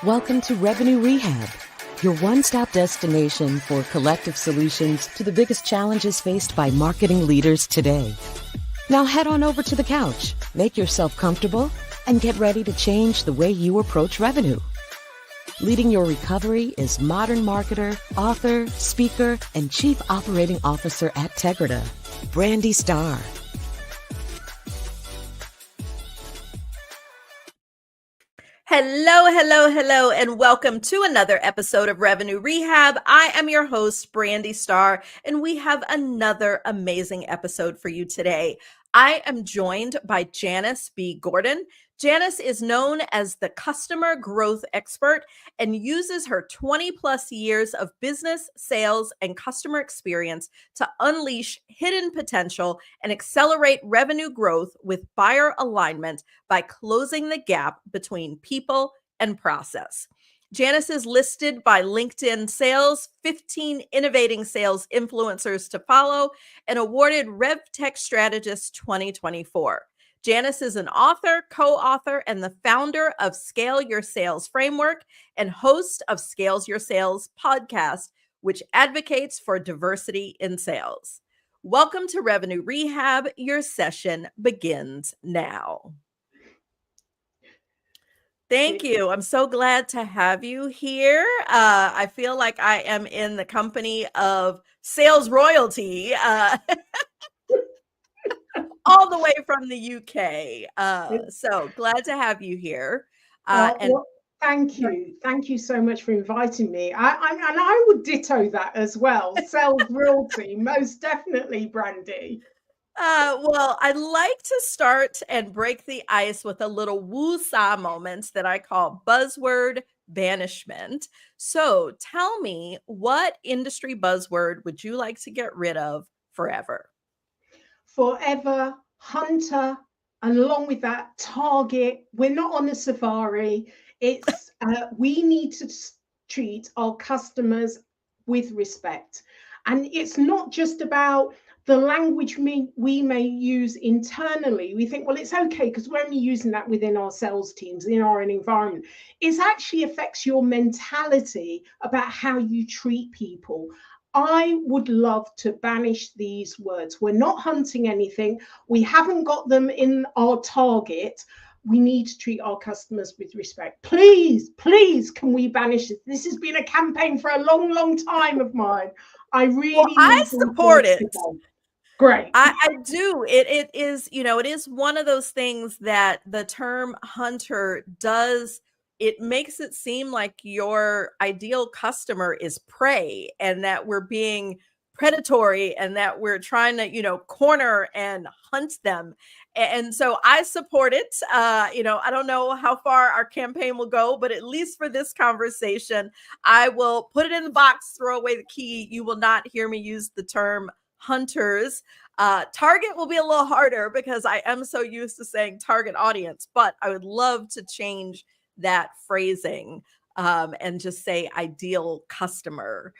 Welcome to Revenue Rehab, your one-stop destination for collective solutions to the biggest challenges faced by marketing leaders today. Now head on over to the couch, make yourself comfortable, and get ready to change the way you approach revenue. Leading your recovery is modern marketer, author, speaker, and chief operating officer at Tegrita, Brandi Starr. Hello, and welcome to another episode of Revenue Rehab. I am your host, Brandi Starr, and we have another amazing episode for you today. I am joined by Janice B. Gordon. Janice is known as the customer growth expert and uses her 20 plus years of business, sales, and customer experience to unleash hidden potential and accelerate revenue growth with buyer alignment by closing the gap between people and process. Janice is listed by LinkedIn Sales, 15 Innovating Sales Influencers to Follow, and awarded RevTech Strategist 2024. Janice is an author, co-author, and the founder of Scale Your Sales Framework and host of Scales Your Sales podcast, which advocates for diversity in sales. Welcome to Revenue Rehab. Your session begins now. Thank you. I'm so glad to have you here. I feel like I am in the company of sales royalty. All the way from the UK. So glad to have you here. Thank you. Thank you so much for inviting me. I would ditto that as well. Sales royalty, most definitely, Brandi. Well, I'd like to start and break the ice with a little woo-saw moments that I call buzzword banishment. So tell me, what industry buzzword would you like to get rid of forever? Forever, hunter, and along with that, target. We're not on a safari. It's we need to treat our customers with respect. And it's not just about the language we may use internally. We think, well, it's okay because we're only using that within our sales teams, in our environment. It actually affects your mentality about how you treat people. I would love to banish these words. We're not hunting anything. We haven't got them in our target. We need to treat our customers with respect. Please, can we banish this? This has been a campaign for a long, long time of mine. I support it. Great. I do. It is, it is one of those things that the term hunter does. It makes it seem like your ideal customer is prey and that we're being predatory and that we're trying to, corner and hunt them. And so I support it. I don't know how far our campaign will go, but at least for this conversation, I will put it in the box, throw away the key. You will not hear me use the term hunters. Target will be a little harder because I am so used to saying target audience, but I would love to change that phrasing and just say ideal customer.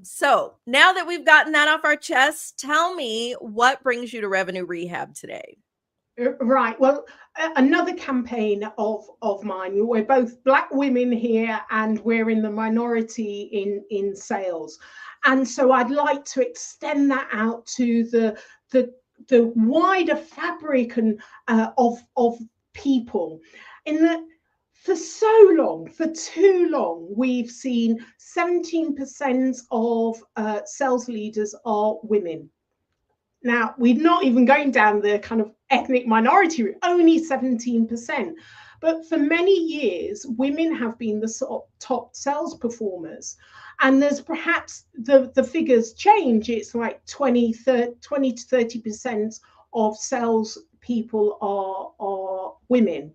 So now that we've gotten that off our chest, tell me what brings you to Revenue Rehab today. Right. Well, another campaign of mine. We're both Black women here and we're in the minority in sales. And so I'd like to extend that out to the wider fabric and of people. For too long, we've seen 17% of sales leaders are women. Now, we're not even going down the kind of ethnic minority route, only 17%. But for many years, women have been the top sales performers. And there's perhaps the figures change. It's like 20 to 30% of sales people are women.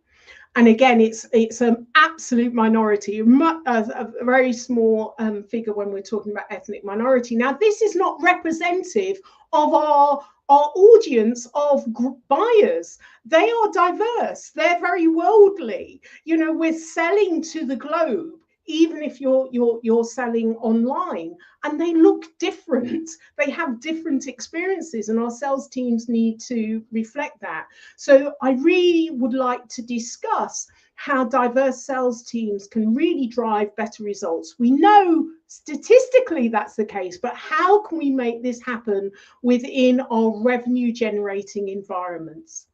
And again, it's an absolute minority, a very small figure when we're talking about ethnic minority. Now, this is not representative of our audience of buyers. They are diverse. They're very worldly. We're selling to the globe. even if you're selling online, and they look different. They have different experiences, and our sales teams need to reflect that. So I really would like to discuss how diverse sales teams can really drive better results. We know statistically that's the case, but how can we make this happen within our revenue generating environments?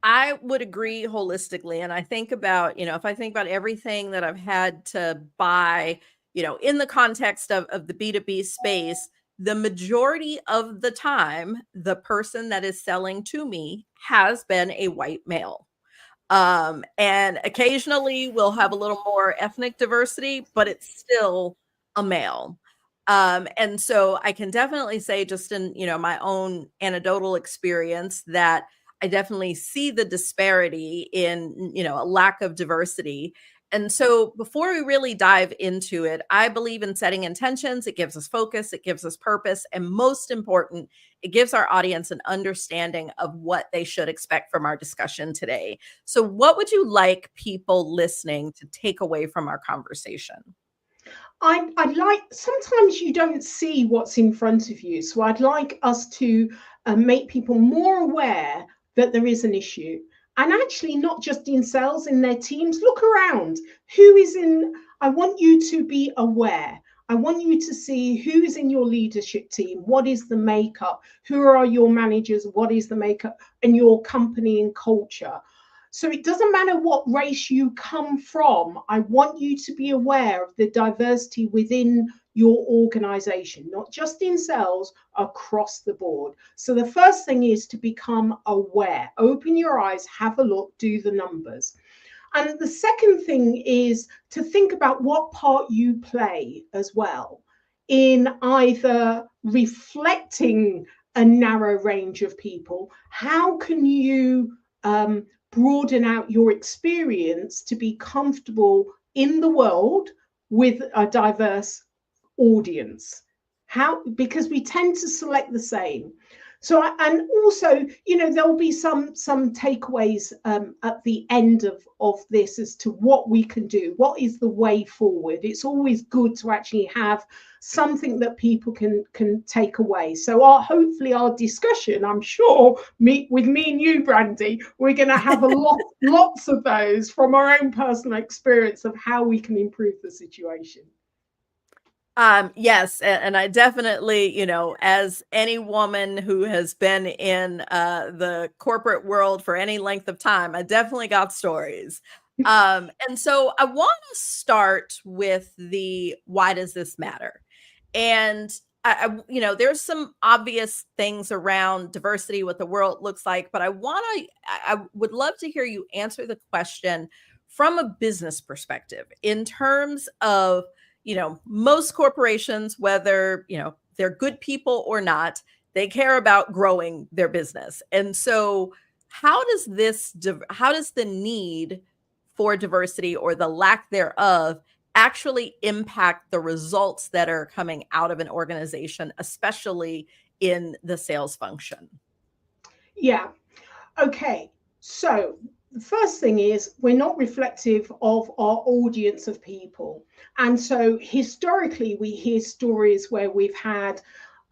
I would agree holistically. And I think about, if I think about everything that I've had to buy, in the context of the B2B space, the majority of the time, the person that is selling to me has been a white male. And occasionally we'll have a little more ethnic diversity, but it's still a male. And so I can definitely say, just in, my own anecdotal experience, that I definitely see the disparity in, a lack of diversity. And so before we really dive into it, I believe in setting intentions. It gives us focus, it gives us purpose, and most important, it gives our audience an understanding of what they should expect from our discussion today. So what would you like people listening to take away from our conversation? I'd like, sometimes you don't see what's in front of you. So I'd like us to make people more aware that there is an issue. And actually, not just in sales, in their teams, look around. Who is in, I want you to be aware. I want you to see who is in your leadership team. What is the makeup? Who are your managers? What is the makeup in your company and culture? So it doesn't matter what race you come from. I want you to be aware of the diversity within your organization, not just in sales, across the board. So the first thing is to become aware. Open your eyes, have a look, do the numbers. And the second thing is to think about what part you play as well in either reflecting a narrow range of people. How can you broaden out your experience to be comfortable in the world with a diverse audience? How? Because we tend to select the same. So, and also, there'll be some takeaways at the end of this as to what we can do. What is the way forward? It's always good to actually have something that people can take away. So hopefully our discussion, I'm sure, with me and you, Brandi, we're going to have lots of those from our own personal experience of how we can improve the situation. Yes. And I definitely, as any woman who has been in the corporate world for any length of time, I definitely got stories. And so I want to start with the, why does this matter? And there's some obvious things around diversity, what the world looks like, but I would love to hear you answer the question from a business perspective in terms of, most corporations, whether, they're good people or not, they care about growing their business. And so how does the need for diversity or the lack thereof actually impact the results that are coming out of an organization, especially in the sales function? Yeah. Okay. So the first thing is we're not reflective of our audience of people. And so historically, we hear stories where we've had,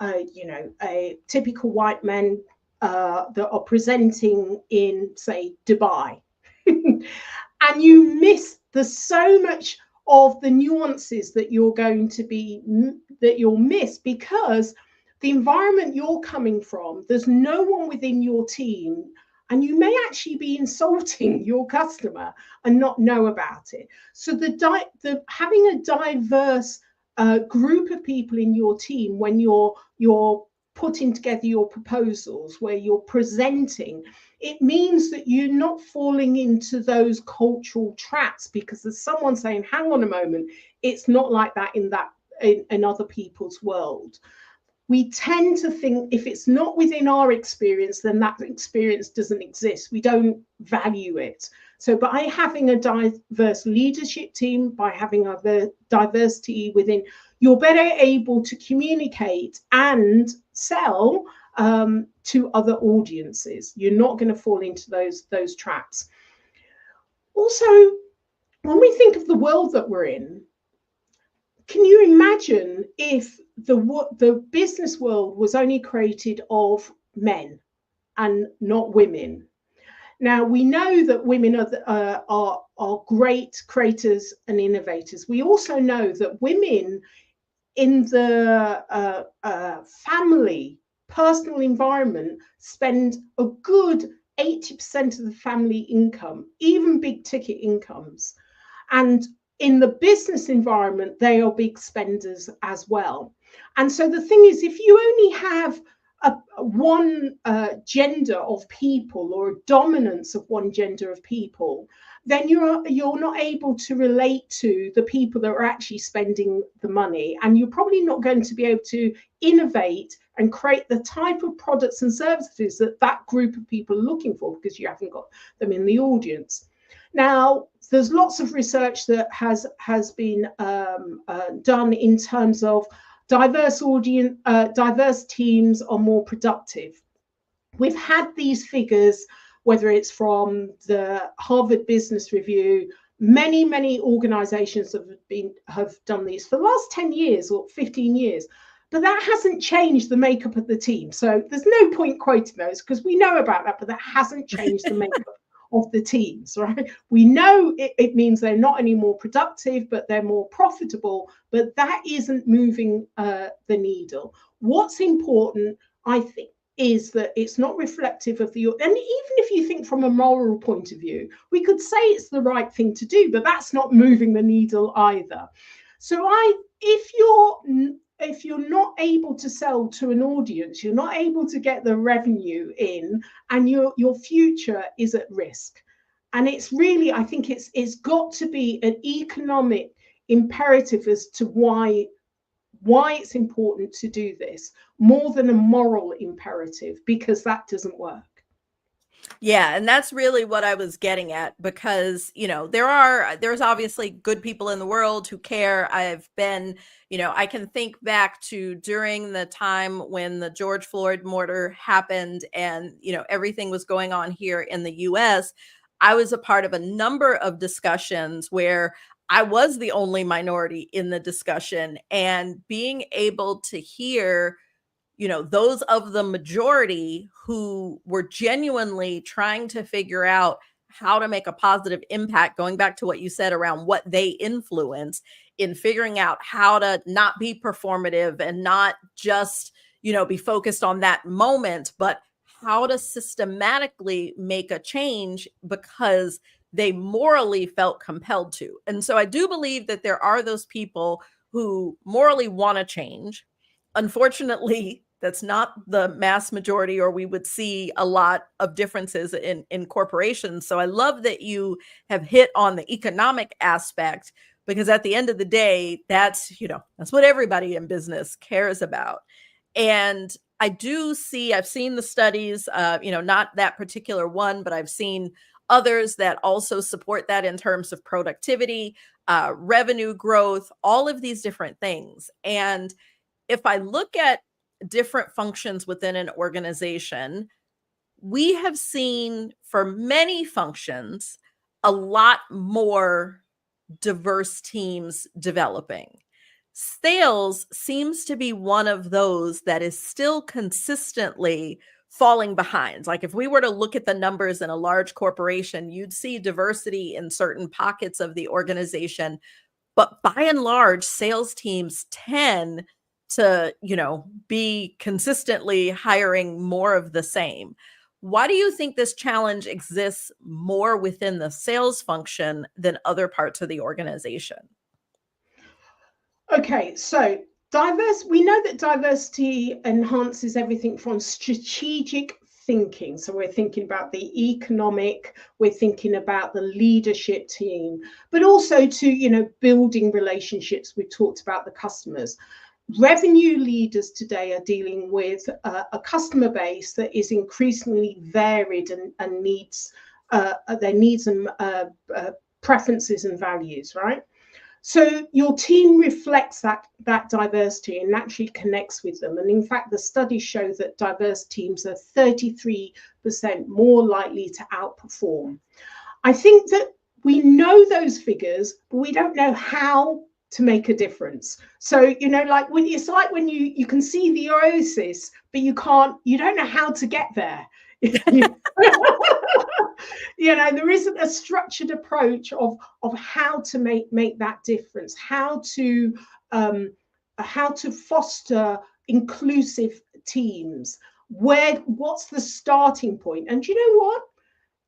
a typical white men that are presenting in, say, Dubai. And you miss so much of the nuances that you'll miss because the environment you're coming from, there's no one within your team, and you may actually be insulting your customer and not know about it. So having a diverse group of people in your team when you're putting together your proposals, where you're presenting, it means that you're not falling into those cultural traps because there's someone saying, hang on a moment, it's not like that in other people's world. We tend to think if it's not within our experience, then that experience doesn't exist. We don't value it. So by having a diverse leadership team, by having a diversity within, you're better able to communicate and sell to other audiences. You're not going to fall into those traps. Also, when we think of the world that we're in, can you imagine if the business world was only created of men and not women? Now, we know that women are great creators and innovators. We also know that women in the family, personal environment, spend a good 80% of the family income, even big ticket incomes. And in the business environment, they are big spenders as well. And so the thing is, if you only have one gender of people, or a dominance of one gender of people, then you're not able to relate to the people that are actually spending the money, and you're probably not going to be able to innovate and create the type of products and services that that group of people are looking for, because you haven't got them in the audience. Now, there's lots of research that has been done in terms of diverse audience, diverse teams are more productive. We've had these figures, whether it's from the Harvard Business Review, many organizations have done these for the last 10 years or 15 years. But that hasn't changed the makeup of the team. So there's no point quoting those, because we know about that, but that hasn't changed the makeup of the teams, right? We know it means they're not any more productive, but they're more profitable, but that isn't moving the needle. What's important, I think, is that it's not reflective of and even if you think from a moral point of view, we could say it's the right thing to do, but that's not moving the needle either. So if you're not able to sell to an audience, you're not able to get the revenue in, and your future is at risk. And it's really, I think it's got to be an economic imperative as to why it's important to do this, more than a moral imperative, because that doesn't work. Yeah, and that's really what I was getting at, because, there's obviously good people in the world who care. I've been, I can think back to during the time when the George Floyd murder happened, and, everything was going on here in the US. I was a part of a number of discussions where I was the only minority in the discussion, and being able to hear those of the majority who were genuinely trying to figure out how to make a positive impact, going back to what you said around what they influence, in figuring out how to not be performative and not just, be focused on that moment, but how to systematically make a change because they morally felt compelled to. And so I do believe that there are those people who morally want to change. Unfortunately, that's not the mass majority, or we would see a lot of differences in corporations. So I love that you have hit on the economic aspect, because at the end of the day, that's what everybody in business cares about. And I've seen the studies, not that particular one, but I've seen others that also support that in terms of productivity, revenue growth, all of these different things. And if I look at different functions within an organization, we have seen for many functions a lot more diverse teams developing. Sales seems to be one of those that is still consistently falling behind. Like, if we were to look at the numbers in a large corporation, you'd see diversity in certain pockets of the organization. But by and large, sales teams tend to, be consistently hiring more of the same. Why do you think this challenge exists more within the sales function than other parts of the organization? Okay, so we know that diversity enhances everything from strategic thinking. So we're thinking about the economic, we're thinking about the leadership team, but also to, building relationships. We've talked about the customers. Revenue leaders today are dealing with a customer base that is increasingly varied and needs their needs and preferences and values, right? So your team reflects that diversity and naturally connects with them. And in fact, the studies show that diverse teams are 33% more likely to outperform. I think that we know those figures, but we don't know how to make a difference. So, you know, like when it's like when you can see the oasis, but you don't know how to get there. You know, there isn't a structured approach of how to make that difference, how to foster inclusive teams. What's the starting point? And you know what?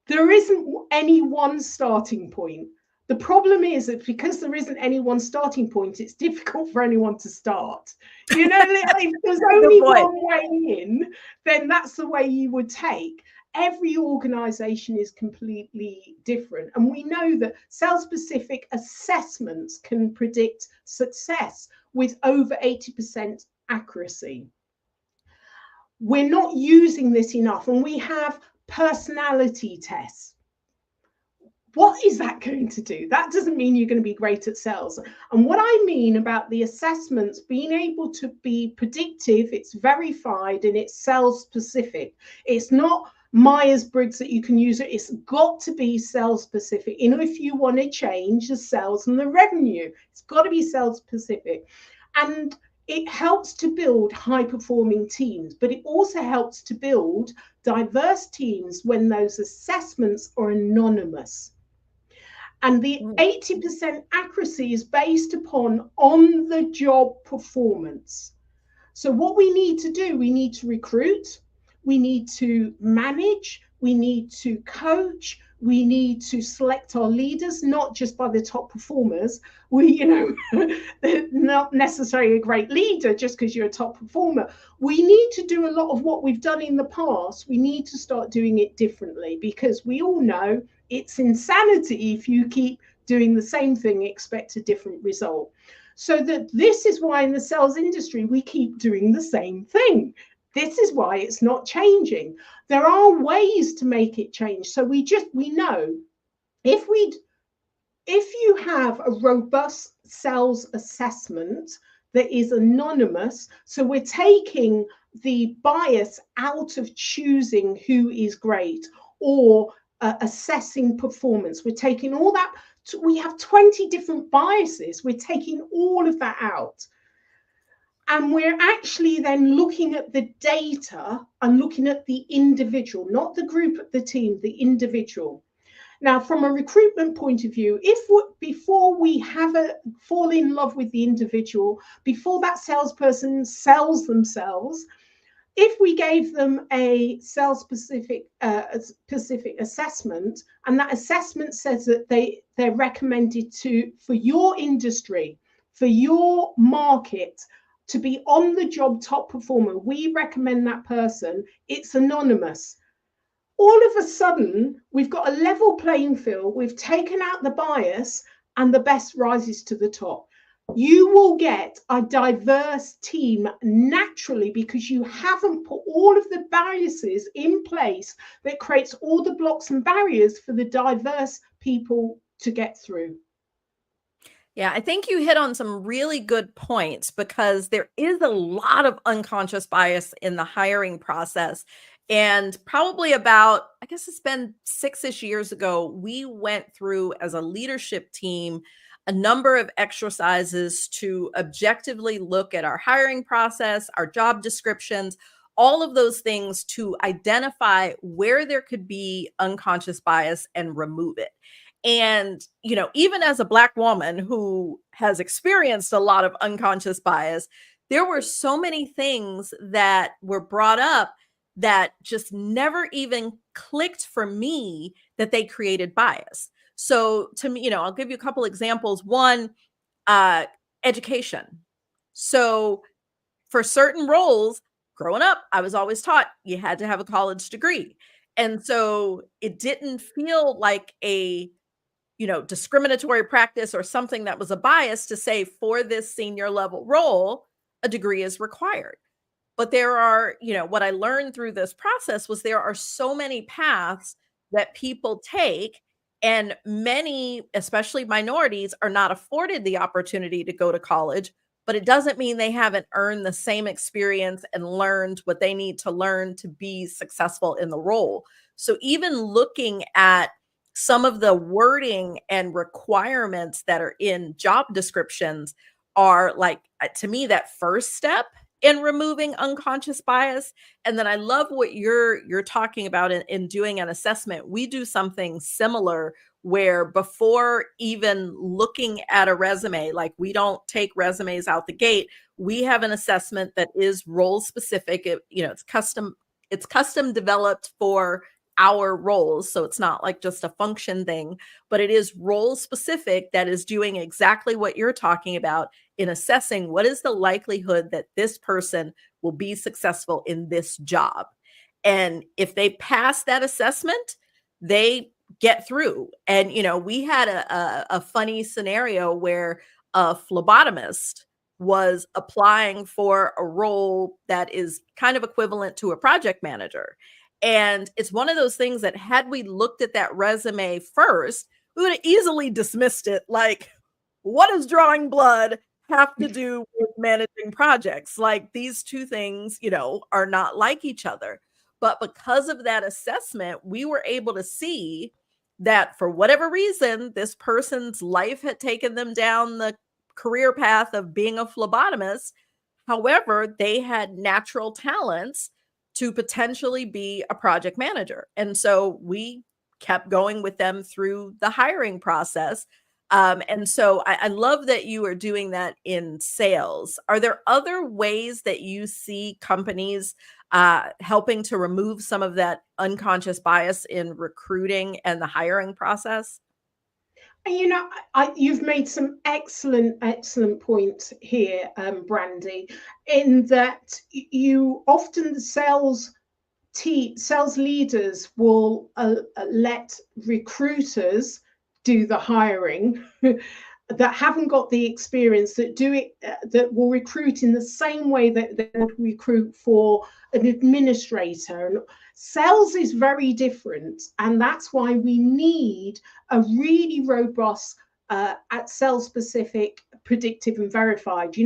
There isn't any one starting point. The problem is that because there isn't any one starting point, it's difficult for anyone to start. You know, if there's only one way in, then that's the way you would take. Every organization is completely different. And we know that sales-specific assessments can predict success with over 80% accuracy. We're not using this enough, and we have personality tests. What is that going to do? That doesn't mean you're going to be great at sales. And what I mean about the assessments being able to be predictive, it's verified, and it's sales specific. It's not Myers-Briggs that you can use it. It's got to be sales specific. You know, if you want to change the sales and the revenue, it's got to be sales specific. And it helps to build high-performing teams, but it also helps to build diverse teams when those assessments are anonymous. And the 80% accuracy is based upon on-the-job performance. So what we need to do, we need to recruit, we need to manage, we need to coach, we need to select our leaders, not just by the top performers. They're not necessarily a great leader just because you're a top performer. We need to do a lot of what we've done in the past. We need to start doing it differently, because we all know it's insanity if you keep doing the same thing, expect a different result. So this is why in the sales industry, we keep doing the same thing. This is why it's not changing. There are ways to make it change. So we know if you have a robust sales assessment that is anonymous, so we're taking the bias out of choosing who is great or assessing performance. We're taking all that. We have 20 different biases. We're taking all of that out. And we're actually then looking at the data and looking at the individual, not the group, the team, the individual. Now, from a recruitment point of view, before we fall in love with the individual, before that salesperson sells themselves, if we gave them a sales-specific assessment, and that assessment says that they're recommended for your industry, for your market, to be on the job top performer, we recommend that person, it's anonymous. All of a sudden, we've got a level playing field, we've taken out the bias, and the best rises to the top. You will get a diverse team naturally because you haven't put all of the biases in place that creates all the blocks and barriers for the diverse people to get through. Yeah, I think you hit on some really good points, because there is a lot of unconscious bias in the hiring process. And probably about, I guess it's been 6-ish years ago, we went through as a leadership team a number of exercises to objectively look at our hiring process, our job descriptions, all of those things to identify where there could be unconscious bias and remove it. And, you know, even as a Black woman who has experienced a lot of unconscious bias, there were so many things that were brought up that just never even clicked for me that they created bias. So to me, you know, I'll give you a couple examples. One, education. So for certain roles, growing up, I was always taught you had to have a college degree. And so it didn't feel like a discriminatory practice or something that was a bias to say for this senior level role, a degree is required. But there are, what I learned through this process was there are so many paths that people take, and many, especially minorities, are not afforded the opportunity to go to college, but it doesn't mean they haven't earned the same experience and learned what they need to learn to be successful in the role. So even looking at some of the wording and requirements that are in job descriptions are like, to me, that first step in removing unconscious bias. And then I love what you're talking about in doing an assessment. We do something similar where before even looking at a resume, like we don't take resumes out the gate. We have an assessment that is role specific. It's custom developed for our roles. So it's not like just a function thing, but it is role specific that is doing exactly what you're talking about in assessing what is the likelihood that this person will be successful in this job. And if they pass that assessment, they get through. And, we had a funny scenario where a phlebotomist was applying for a role that is kind of equivalent to a project manager. And it's one of those things that had we looked at that resume first, we would have easily dismissed it. Like, what does drawing blood have to do with managing projects? Like, these two things, are not like each other. But because of that assessment, we were able to see that for whatever reason, this person's life had taken them down the career path of being a phlebotomist. However, they had natural talents to potentially be a project manager. And so we kept going with them through the hiring process. And so I love that you are doing that in sales. Are there other ways that you see companies helping to remove some of that unconscious bias in recruiting and the hiring process? You've made some excellent points here, Brandi, in that you often, the sales leaders will let recruiters do the hiring that haven't got the experience, that will recruit in the same way that they would recruit for an administrator. And sales is very different, and that's why we need a really robust at sales specific, predictive and verified.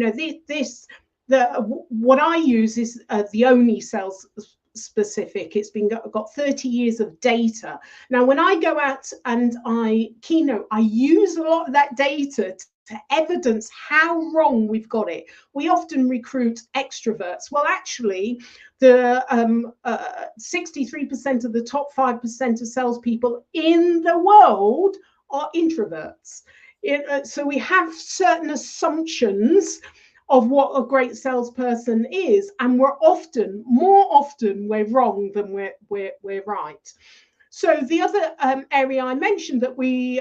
What I use is the only sales specific. It's got 30 years of data. Now, when I go out and I keynote, I use a lot of that data to evidence how wrong we've got it. We often recruit extroverts. Well, actually, the 63% of the top 5% of salespeople in the world are introverts. So we have certain assumptions of what a great salesperson is, and more often we're wrong than we're right. So the other area I mentioned, that we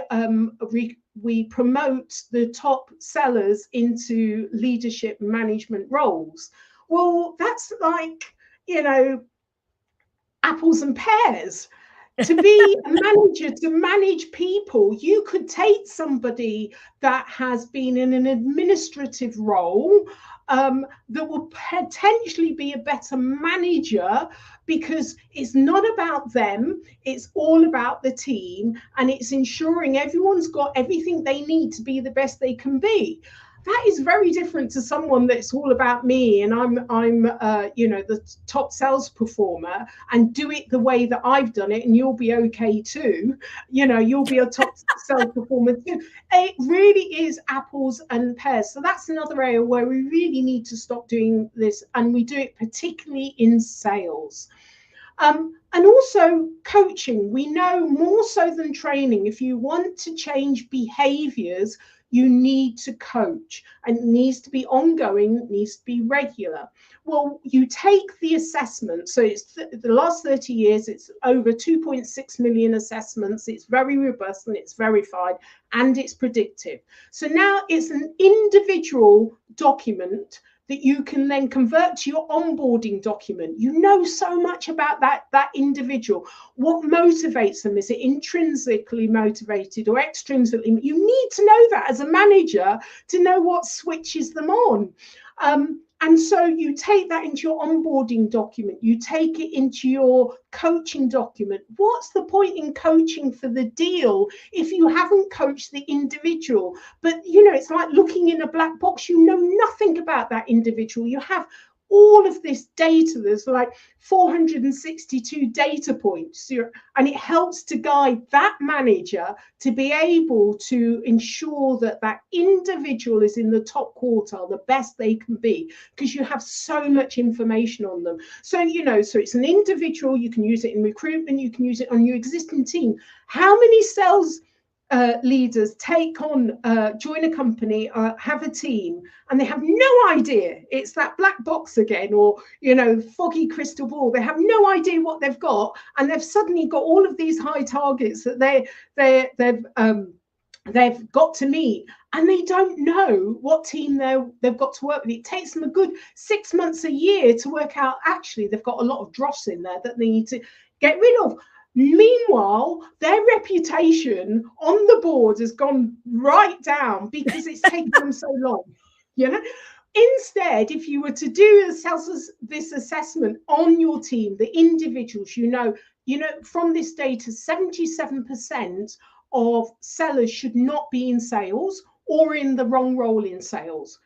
promote the top sellers into leadership management roles. Well, that's like, apples and pears. To be a manager, to manage people, you could take somebody that has been in an administrative role that will potentially be a better manager, because it's not about them, it's all about the team, and it's ensuring everyone's got everything they need to be the best they can be. That is very different to someone that's all about me, and I'm the top sales performer, and do it the way that I've done it, and you'll be okay too. You'll be a top sales performer too. It really is apples and pears. So that's another area where we really need to stop doing this, and we do it particularly in sales. And also coaching. We know more so than training, if you want to change behaviors, you need to coach, and it needs to be ongoing, it needs to be regular. Well, you take the assessment. So it's the last 30 years, it's over 2.6 million assessments. It's very robust and it's verified and it's predictive. So now it's an individual document that you can then convert to your onboarding document. You know so much about that individual. What motivates them? Is it intrinsically motivated or extrinsically? You need to know that as a manager to know what switches them on. And so you take that into your onboarding document, you take it into your coaching document. What's the point in coaching for the deal if you haven't coached the individual? But, it's like looking in a black box. You know nothing about that individual. You have all of this data. There's like 462 data points, and it helps to guide that manager to be able to ensure that that individual is in the top quartile, the best they can be, because you have so much information on them. So, so it's an individual. You can use it in recruitment. You can use it on your existing team. How many sales leaders take on, join a company, have a team, and they have no idea? It's that black box again, or foggy crystal ball. They have no idea what they've got, and they've suddenly got all of these high targets that they've got to meet, and they don't know what team they've got to work with. It takes them a good 6 months, a year to work out actually they've got a lot of dross in there that they need to get rid of. Meanwhile, their reputation on the board has gone right down because it's taken them so long. Instead, if you were to do this assessment on your team, the individuals, from this data, 77% of sellers should not be in sales or in the wrong role in sales.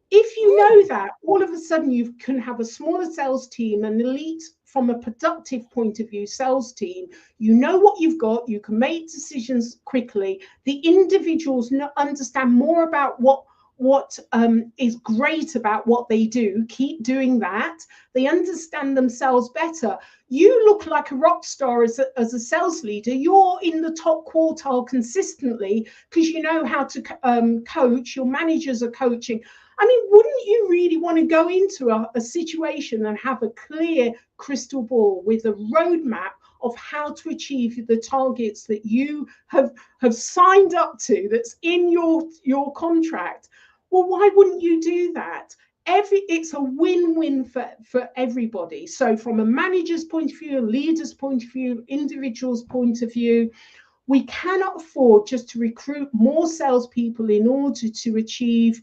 If you know that, all of a sudden you can have a smaller sales team, an elite, from a productive point of view, sales team. You know what you've got. You can make decisions quickly. The individuals understand more about what is great about what they do. Keep doing that. They understand themselves better. You look like a rock star as a sales leader. You're in the top quartile consistently because you know how to coach. Your managers are coaching. I mean, wouldn't you really want to go into a situation and have a clear crystal ball with a roadmap of how to achieve the targets that you have signed up to, that's in your contract? Well, why wouldn't you do that? It's a win-win for everybody. So from a manager's point of view, a leader's point of view, individual's point of view, we cannot afford just to recruit more salespeople in order to achieve,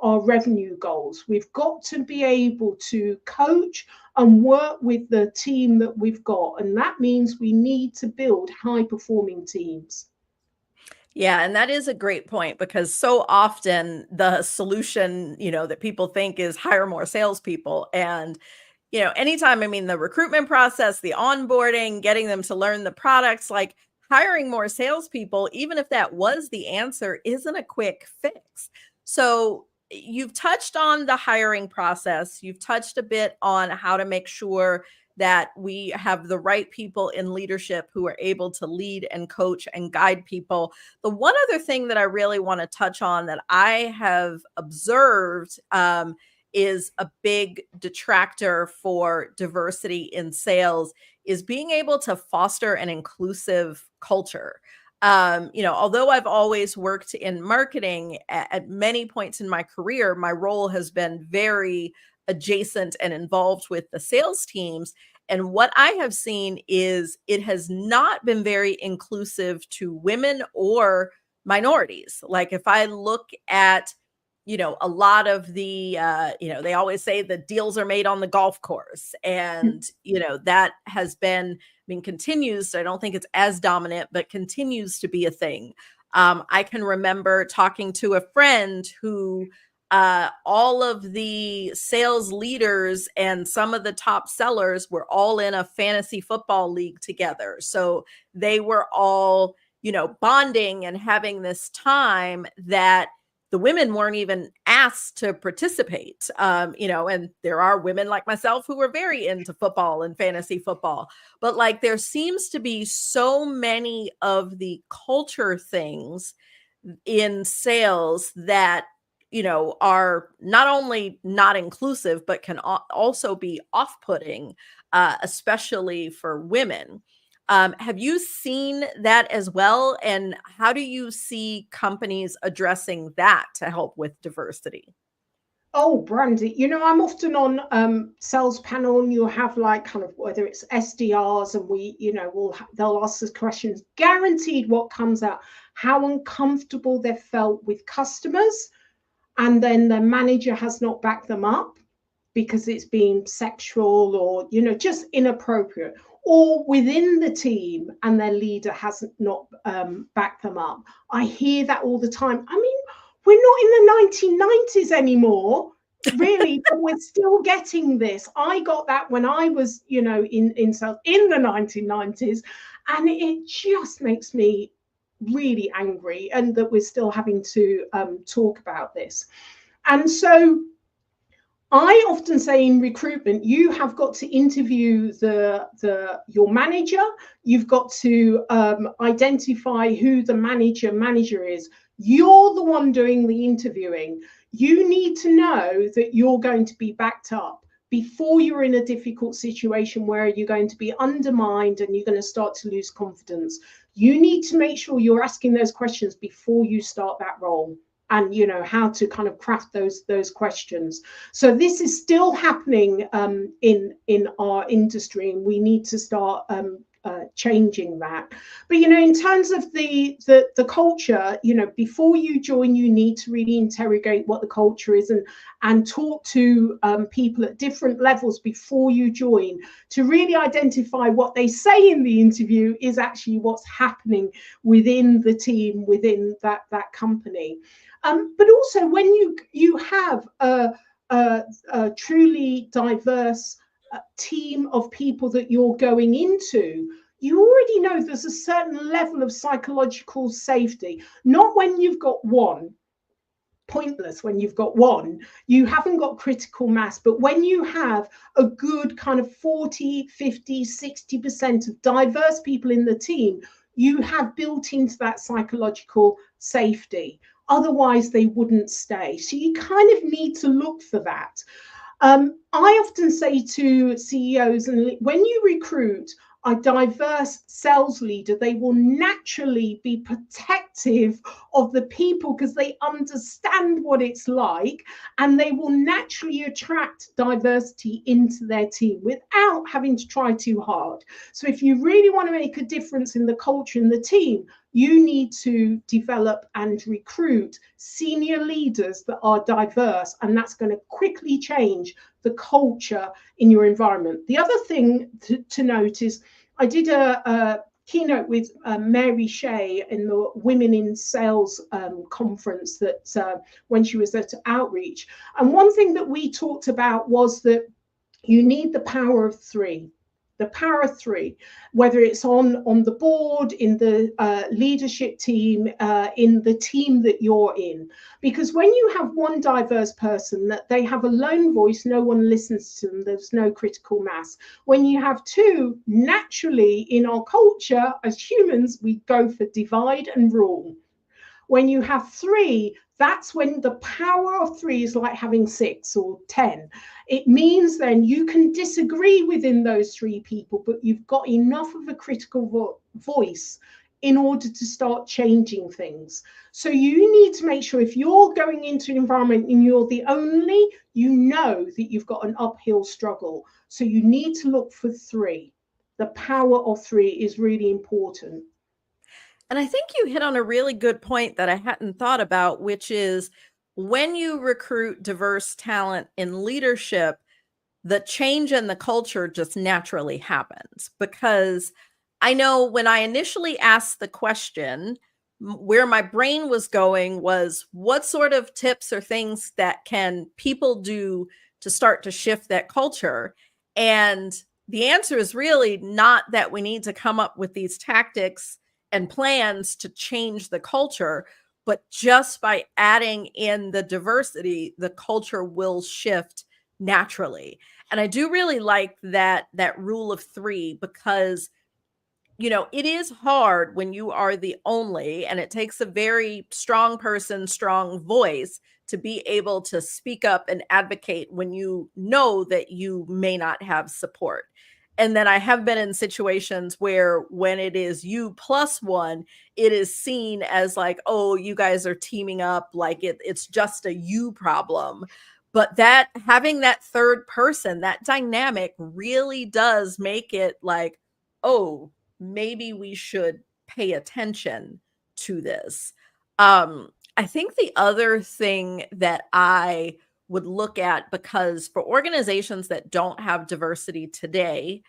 our revenue goals. We've got to be able to coach and work with the team that we've got. And that means we need to build high-performing teams. Yeah, and that is a great point, because so often the solution, that people think is hire more salespeople. And, anytime, the recruitment process, the onboarding, getting them to learn the products, like hiring more salespeople, even if that was the answer, isn't a quick fix. So you've touched on the hiring process. You've touched a bit on how to make sure that we have the right people in leadership who are able to lead and coach and guide people. The one other thing that I really want to touch on that I have observed is a big detractor for diversity in sales is being able to foster an inclusive culture. Although I've always worked in marketing, at many points in my career, my role has been very adjacent and involved with the sales teams. And what I have seen is it has not been very inclusive to women or minorities. Like if I look at, a lot of the, they always say the deals are made on the golf course. And, that has been, continues. I don't think it's as dominant, but continues to be a thing. I can remember talking to a friend who all of the sales leaders and some of the top sellers were all in a fantasy football league together. So they were all, bonding and having this time that the women weren't even asked to participate, and there are women like myself who are very into football and fantasy football, but like there seems to be so many of the culture things in sales that, are not only not inclusive, but can also be off-putting, especially for women. Have you seen that as well? And how do you see companies addressing that to help with diversity? Oh, Brandi, I'm often on sales panel, and you'll have like kind of whether it's SDRs, and they'll ask us questions. Guaranteed what comes out, how uncomfortable they've felt with customers, and then the manager has not backed them up because it's been sexual or, just inappropriate, or within the team and their leader hasn't not backed them up. I hear that all the time. We're not in the 1990s anymore. really, but we're still getting this. I got that when I was, in sales in the 1990s, and it just makes me really angry, and that we're still having to talk about this. And so I often say in recruitment, you have got to interview your manager. You've got to identify who the manager is. You're the one doing the interviewing. You need to know that you're going to be backed up before you're in a difficult situation where you're going to be undermined and you're going to start to lose confidence. You need to make sure you're asking those questions before you start that role, and how to kind of craft those questions. So this is still happening in our industry, and we need to start changing that. But in terms of the culture, before you join, you need to really interrogate what the culture is, and talk to people at different levels before you join, to really identify what they say in the interview is actually what's happening within the team, within that company. But also, when you have a truly diverse team of people that you're going into, you already know there's a certain level of psychological safety. Not when you've got one, pointless when you've got one, you haven't got critical mass. But when you have a good kind of 40, 50, 60% of diverse people in the team, you have built into that psychological safety. Otherwise, they wouldn't stay. So you kind of need to look for that. I often say to CEOs, and when you recruit a diverse sales leader, they will naturally be protective of the people because they understand what it's like, and they will naturally attract diversity into their team without having to try too hard. So if you really want to make a difference in the culture in the team, you need to develop and recruit senior leaders that are diverse, and that's going to quickly change the culture in your environment. The other thing to note is I did a keynote with Mary Shea in the Women in Sales conference that when she was at Outreach. And one thing that we talked about was that you need the power of three. The power of three, whether it's on the board, in the leadership team, in the team that you're in. Because when you have one diverse person, that they have a lone voice, no one listens to them, there's no critical mass. When you have two, naturally in our culture as humans, we go for divide and rule. When you have three, that's when the power of three is like having 6 or 10. It means then you can disagree within those three people, but you've got enough of a critical voice in order to start changing things. So you need to make sure if you're going into an environment and you're the only, you know that you've got an uphill struggle. So you need to look for three. The power of three is really important. And I think you hit on a really good point that I hadn't thought about, which is when you recruit diverse talent in leadership, the change in the culture just naturally happens. Because I know when I initially asked the question, where my brain was going was what sort of tips or things that can people do to start to shift that culture? And the answer is really not that we need to come up with these tactics and plans to change the culture, but just by adding in the diversity, the culture will shift naturally. And I do really like that rule of three, because it is hard when you are the only, and it takes a very strong person, strong voice to be able to speak up and advocate when you know that you may not have support. And then I have been in situations where when it is you plus one, it is seen as like, oh, you guys are teaming up, like it's just a you problem. But that having that third person, that dynamic really does make it like, oh, maybe we should pay attention to this. I think the other thing that I would look at, because for organizations that don't have diversity today,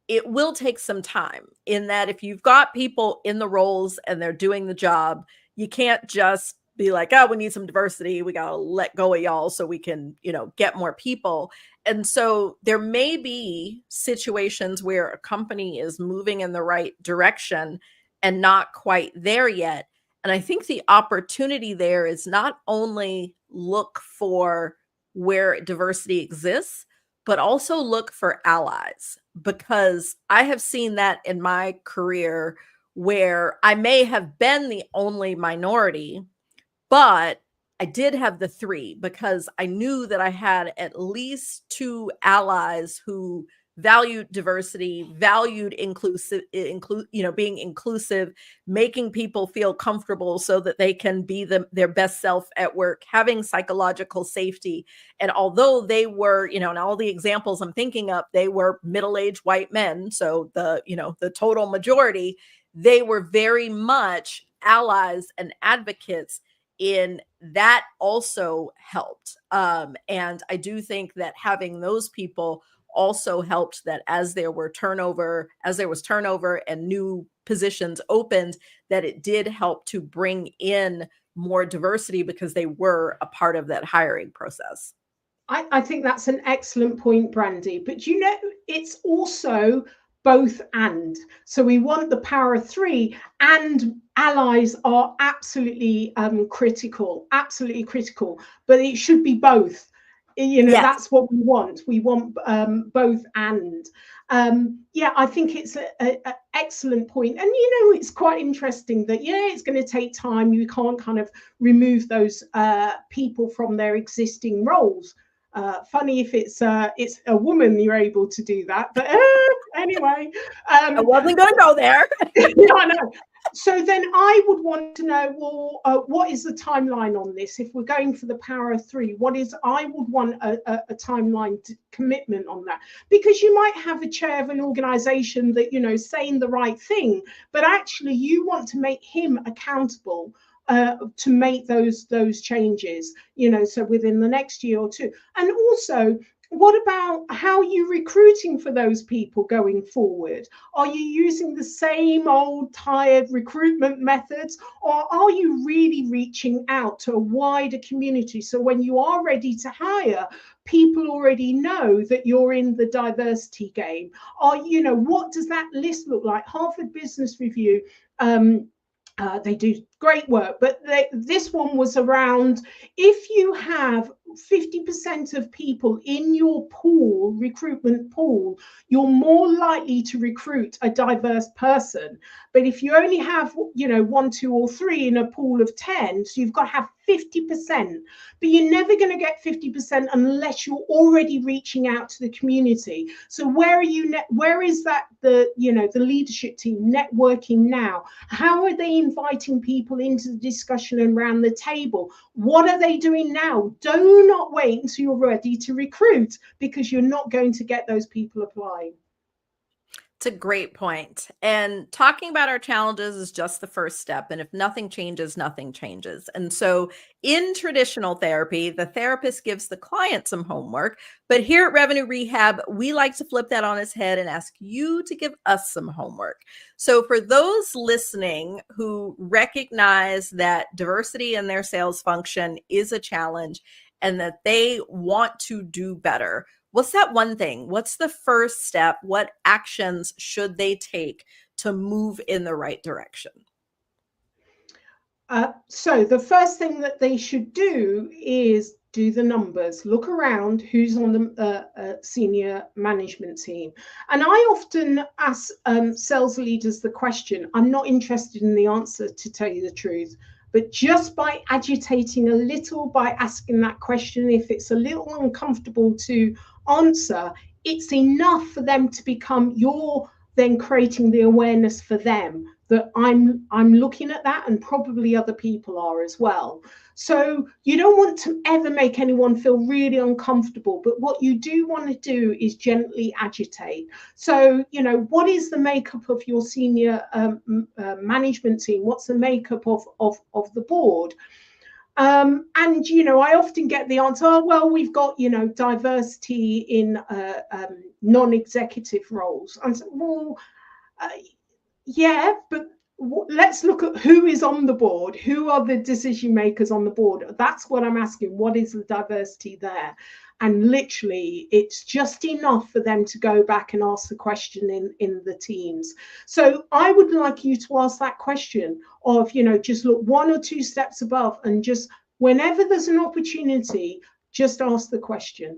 it will take some time, in that if you've got people in the roles and they're doing the job, you can't just be like, oh, we need some diversity. We got to let go of y'all so we can, get more people. And so there may be situations where a company is moving in the right direction and not quite there yet. And I think the opportunity there is not only look for where diversity exists, but also look for allies, because I have seen that in my career where I may have been the only minority, but I did have the three because I knew that I had at least two allies who valued diversity, valued being inclusive, making people feel comfortable so that they can be their best self at work, having psychological safety. And although they were, and all the examples I'm thinking of, they were middle-aged white men. So the total majority, they were very much allies and advocates in that also helped. And I do think that having those people also helped, that as there was turnover and new positions opened, that it did help to bring in more diversity because they were a part of that hiring process. I think that's an excellent point, Brandi. But it's also both and. So we want the power of three, and allies are absolutely critical, but it should be both. Yes. That's what we want. We want both and. I think it's an excellent point. And, it's quite interesting that, it's going to take time. You can't kind of remove those people from their existing roles. Funny if it's a woman, you're able to do that. But anyway. I wasn't going to go there. Yeah, I know. So then I would want to know, well, what is the timeline on this? If we're going for the power of three, I would want a timeline commitment on that, because you might have a chair of an organization that, saying the right thing, but actually you want to make him accountable to make those changes, so within the next year or two. And also, what about how are you recruiting for those people going forward? Are you using the same old tired recruitment methods, or are you really reaching out to a wider community? So when you are ready to hire, people already know that you're in the diversity game. What does that list look like? Harvard Business Review, they do great work, but this one was around, if you have 50% of people in your recruitment pool, you're more likely to recruit a diverse person. But if you only have, 1, 2, or 3 in a pool of 10, so you've got to have 50%, but you're never going to get 50% unless you're already reaching out to the community. So where is that, the leadership team networking now? How are they inviting people into the discussion and around the table? What are they doing now? Do not wait until you're ready to recruit, because you're not going to get those people applying. It's a great point. And talking about our challenges is just the first step. And if nothing changes, nothing changes. And so in traditional therapy, the therapist gives the client some homework. But here at Revenue Rehab, we like to flip that on its head and ask you to give us some homework. So for those listening who recognize that diversity in their sales function is a challenge and that they want to do better, what's that one thing? What's the first step? What actions should they take to move in the right direction? So the first thing that they should do is do the numbers. Look around who's on the senior management team. And I often ask sales leaders the question. I'm not interested in the answer, to tell you the truth. But just by agitating a little, by asking that question, if it's a little uncomfortable to answer, it's enough for them to become, you're then creating the awareness for them that I'm looking at that, and probably other people are as well. So you don't want to ever make anyone feel really uncomfortable, but what you do want to do is gently agitate. So, what is the makeup of your senior management team? What's the makeup of the board? And, I often get the answer, oh, well, we've got, diversity in non-executive roles. And so, well, yeah, but let's look at who is on the board. Who are the decision makers on the board? That's what I'm asking. What is the diversity there? And literally, it's just enough for them to go back and ask the question in the teams. So I would like you to ask that question of, just look 1 or 2 steps above, and just whenever there's an opportunity, just ask the question.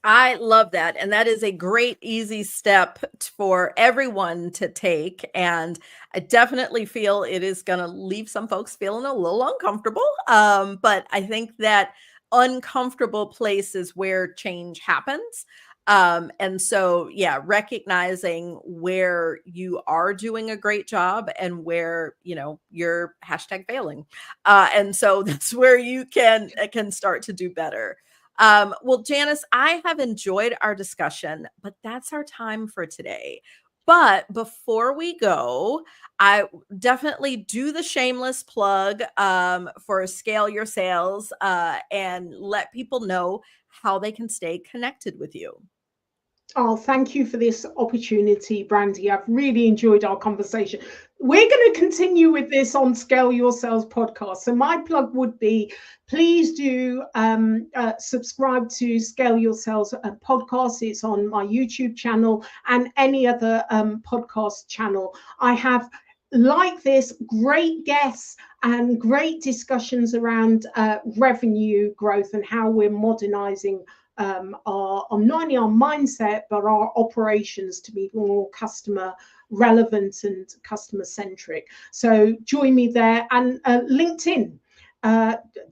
I love that. And that is a great, easy step for everyone to take. And I definitely feel it is going to leave some folks feeling a little uncomfortable. But I think that uncomfortable place is where change happens. And so, yeah, recognizing where you are doing a great job and where, you're #failing. And so that's where you can start to do better. Well, Janice, I have enjoyed our discussion, but that's our time for today. But before we go, I definitely do the shameless plug for Scale Your Sales and let people know how they can stay connected with you. Oh, thank you for this opportunity, Brandi. I've really enjoyed our conversation. We're going to continue with this on Scale Your Sales podcast. So my plug would be, please do subscribe to Scale Your Sales podcast. It's on my YouTube channel and any other podcast channel. I have, like this, great guests and great discussions around revenue growth and how we're modernizing not only our mindset, but our operations to be more customer relevant and customer centric. So join me there. And LinkedIn.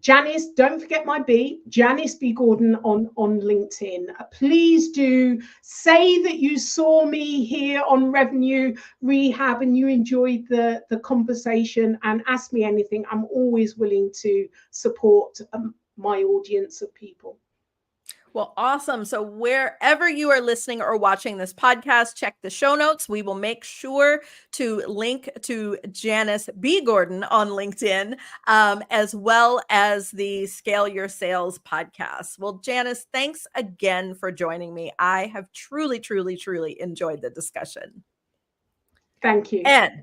Janice, don't forget my B, Janice B Gordon on LinkedIn. Please do say that you saw me here on Revenue Rehab and you enjoyed the conversation, and ask me anything. I'm always willing to support my audience of people. Well, awesome. So wherever you are listening or watching this podcast, check the show notes. We will make sure to link to Janice B. Gordon on LinkedIn, as well as the Scale Your Sales podcast. Well, Janice, thanks again for joining me. I have truly, truly, truly enjoyed the discussion. Thank you. And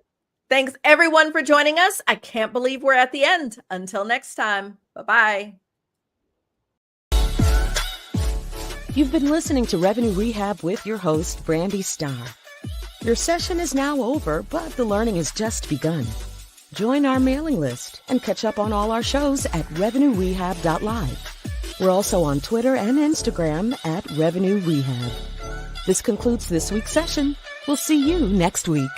thanks everyone for joining us. I can't believe we're at the end. Until next time. Bye-bye. You've been listening to Revenue Rehab with your host, Brandi Starr. Your session is now over, but the learning has just begun. Join our mailing list and catch up on all our shows at revenuerehab.live. We're also on Twitter and Instagram at Revenue Rehab. This concludes this week's session. We'll see you next week.